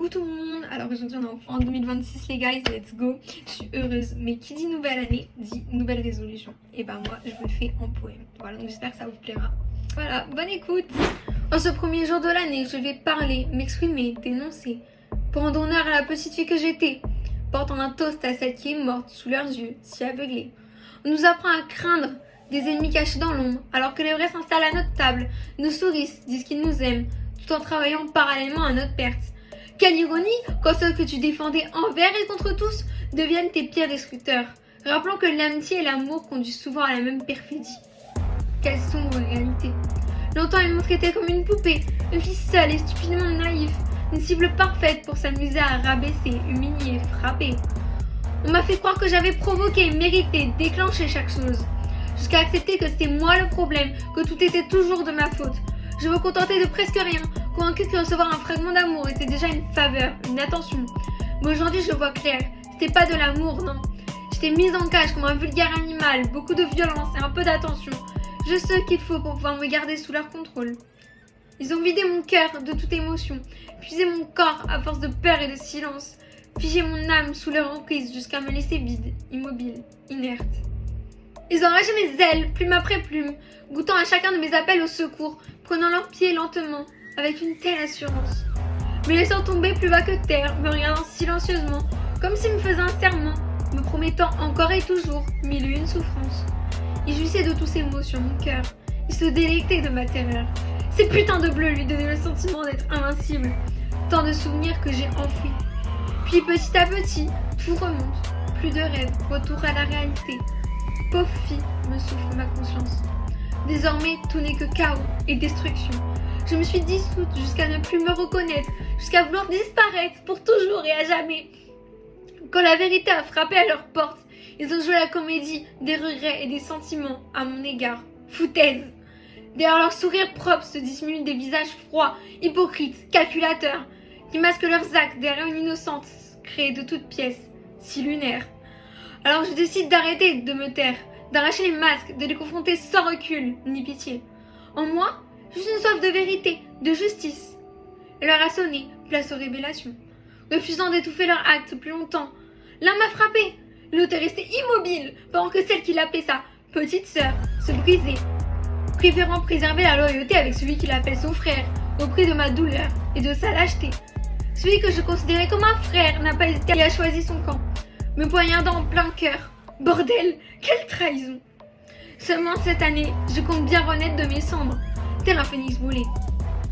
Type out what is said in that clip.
Coucou tout le monde, alors aujourd'hui on est en 2026 les guys, let's go. Je suis heureuse, mais qui dit nouvelle année dit nouvelle résolution. Et ben moi je vous le fais en poème. Voilà, donc j'espère que ça vous plaira. Voilà, bonne écoute. En ce premier jour de l'année, je vais parler, m'exprimer, dénoncer, pour rendre honneur à la petite fille que j'étais, portant un toast à celle qui est morte sous leurs yeux, si aveuglés. On nous apprend à craindre des ennemis cachés dans l'ombre, alors que les vrais s'installent à notre table, nous sourissent, disent qu'ils nous aiment, tout en travaillant parallèlement à notre perte. Quelle ironie quand ceux que tu défendais envers et contre tous deviennent tes pires destructeurs. Rappelons que l'amitié et l'amour conduisent souvent à la même perfidie. Quelle sombre réalité. Longtemps ils m'ont traité comme une poupée, une fille seule et stupidement naïve, une cible parfaite pour s'amuser à rabaisser, humilier, frapper. On m'a fait croire que j'avais provoqué, mérité, déclenché chaque chose, jusqu'à accepter que c'était moi le problème, que tout était toujours de ma faute. Je me contentais de presque rien, convaincue que recevoir un fragment d'amour était déjà une faveur, une attention. Mais aujourd'hui je vois clair, c'était pas de l'amour, non. J'étais mise en cage comme un vulgaire animal, beaucoup de violence et un peu d'attention. Je sais ce qu'il faut pour pouvoir me garder sous leur contrôle. Ils ont vidé mon cœur de toute émotion, puisé mon corps à force de peur et de silence, figé mon âme sous leur emprise jusqu'à me laisser vide, immobile, inerte. Ils ont arraché mes ailes, plume après plume, goûtant à chacun de mes appels au secours, prenant leurs pieds lentement, avec une telle assurance. Me laissant tomber plus bas que terre, me regardant silencieusement, comme s'ils me faisaient un serment, me promettant encore et toujours mille et une souffrances. Ils jouissaient de tous ces mots sur mon cœur, ils se délectaient de ma terreur. Ces putains de bleus lui donnaient le sentiment d'être invincible, tant de souvenirs que j'ai enfouis. Puis petit à petit, tout remonte, plus de rêves, retour à la réalité. Pauvre fille, me souffle ma conscience. Désormais, tout n'est que chaos et destruction. Je me suis dissoute jusqu'à ne plus me reconnaître, jusqu'à vouloir disparaître pour toujours et à jamais. Quand la vérité a frappé à leur porte, ils ont joué la comédie des regrets et des sentiments à mon égard. Foutaise. Derrière leur sourire propre se dissimulent des visages froids, hypocrites, calculateurs, qui masquent leurs actes derrière une innocence créée de toutes pièces, si lunaire. Alors je décide d'arrêter de me taire, d'arracher les masques, de les confronter sans recul ni pitié. En moi, juste une soif de vérité, de justice. L'heure a sonné, place aux révélations. Refusant d'étouffer leurs actes plus longtemps, l'un m'a frappé. L'autre est restée immobile pendant que celle qui l'appelait sa petite sœur se brisait, préférant préserver la loyauté avec celui qui l'appelle son frère au prix de ma douleur et de sa lâcheté. Celui que je considérais comme un frère n'a pas hésité et a choisi son camp, me poignardant en plein cœur. Bordel, quelle trahison! Seulement cette année, je compte bien renaître de mes cendres, tel un phénix brûlé.